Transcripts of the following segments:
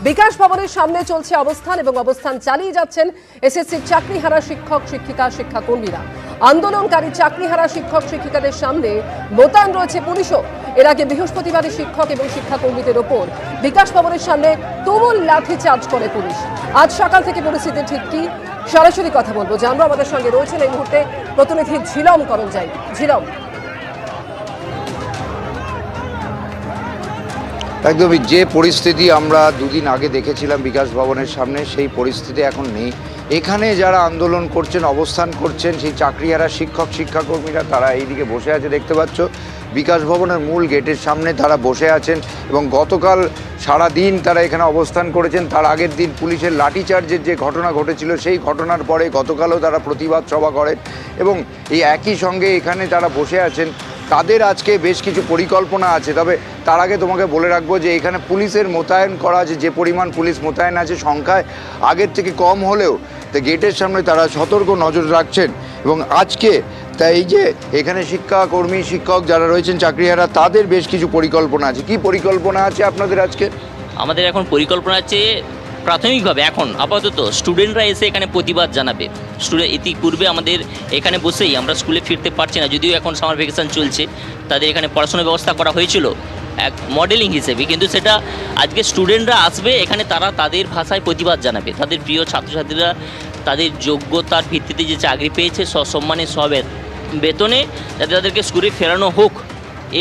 বিকাশ ভবনের সামনে চলছে অবস্থান এবং অবস্থান চালিয়ে যাচ্ছেন এসএসসির চাকরিহারা শিক্ষক শিক্ষিকা শিক্ষাকর্মীরা। আন্দোলনকারী চাকরিহারা শিক্ষক শিক্ষিকাদের সামনে মোতায়েন রয়েছে পুলিশও। এর আগে বৃহস্পতিবারই শিক্ষক এবং শিক্ষাকর্মীদের ওপর বিকাশ ভবনের সামনে তুমুল লাঠিচার্জ করে পুলিশ। আজ সকাল থেকে পরিস্থিতি ঠিক কি সরাসরি কথা বলবো, জানবো। আমাদের সঙ্গে রয়েছেন এই মুহূর্তে প্রতিনিধি ঝিলম করঞ্জাই। ঝিলম, একদমই যে পরিস্থিতি আমরা দুদিন আগে দেখেছিলাম বিকাশ ভবনের সামনে, সেই পরিস্থিতি এখন নেই। এখানে যারা আন্দোলন করছেন, অবস্থান করছেন, সেই চাকরিহারা শিক্ষক শিক্ষাকর্মীরা তারা এইদিকে বসে আছে, দেখতে পাচ্ছ। বিকাশ ভবনের মূল গেটের সামনে তারা বসে আছেন এবং গতকাল সারা দিন তারা এখানে অবস্থান করেছেন। তার আগের দিন পুলিশের লাঠিচার্জের যে ঘটনা ঘটেছিল, সেই ঘটনার পরে গতকালও তারা প্রতিবাদ সভা করেন এবং এই একই সঙ্গে এখানে তারা বসে আছেন। তাদের আজকে বেশ কিছু পরিকল্পনা আছে। তবে তার আগে তোমাকে বলে রাখবো যে এখানে পুলিশের মোতায়েন করা আছে, যে পরিমাণ পুলিশ মোতায়েন আছে সংখ্যায় আগের থেকে কম হলেও তো গেটের সামনে তারা সতর্ক নজর রাখছেন। এবং আজকে তাই এই যে এখানে শিক্ষাকর্মী শিক্ষক যারা রয়েছেন চাকরিহারা, তাদের বেশ কিছু পরিকল্পনা আছে। কি পরিকল্পনা আছে আপনাদের আজকে? আমাদের এখন পরিকল্পনা আছে প্রাথমিকভাবে এখন আপাতত স্টুডেন্টরা এসে এখানে প্রতিবাদ জানাবে। ইতিপূর্বে আমাদের এখানে বসেই আমরা স্কুলে ফিরতে পারছি না, যদিও এখন সামার ভ্যাকেশন চলছে, তাদের এখানে পড়াশোনার ব্যবস্থা করা হয়েছিল এক মডেলিং হিসেবে, কিন্তু সেটা আজকে স্টুডেন্টরা আসবে এখানে, তারা তাদের ভাষায় প্রতিবাদ জানাবে। তাদের প্রিয় ছাত্রছাত্রীরা তাদের যোগ্যতার ভিত্তিতে যে চাকরি পেয়েছে সসম্মানে বেতনে, যাতে তাদেরকে স্কুলে ফেরানো হোক।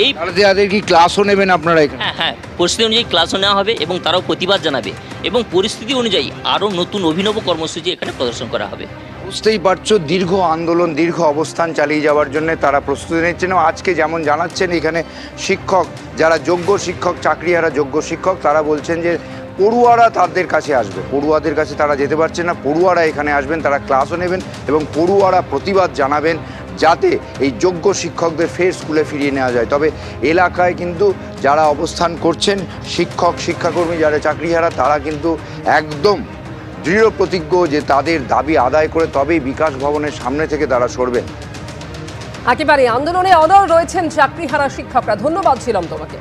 এই তাদের কি ক্লাসও নেবেন আপনারা এখানে? হ্যাঁ, পরিস্থিতি অনুযায়ী ক্লাসও নেওয়া হবে এবং তারাও প্রতিবাদ জানাবে এবং পরিস্থিতি অনুযায়ী আরও নতুন অভিনব কর্মসূচি এখানে প্রদর্শন করা হবে। বুঝতেই পারছো, দীর্ঘ আন্দোলন, দীর্ঘ অবস্থান চালিয়ে যাওয়ার জন্য তারা প্রস্তুতি নিচ্ছেন। আজকে যেমন জানাচ্ছেন এখানে শিক্ষক, যারা যোগ্য শিক্ষক, চাকরিহারা যোগ্য শিক্ষক, তারা বলছেন যে পড়ুয়ারা তাদের কাছে আসবে, পড়ুয়াদের কাছে তারা যেতে পারছে না, পড়ুয়ারা এখানে আসবেন, তারা ক্লাসও নেবেন এবং পড়ুয়ারা প্রতিবাদ জানাবেন যাতে এই যোগ্য শিক্ষকদের ফের স্কুলে ফিরিয়ে নেওয়া যায়। তবে এলাকায় কিন্তু যারা অবস্থান করছেন শিক্ষক শিক্ষাকর্মী যারা চাকরিহারা, তারা কিন্তু একদম দৃঢ় প্রতিজ্ঞ যে তাদের দাবি আদায় করে তবেই বিকাশ ভবনের সামনে থেকে তারা সরবেন। একেবারে আন্দোলনে অনড় রয়েছেন চাকরিহারা শিক্ষকরা। ধন্যবাদ ছিলাম তোমাকে।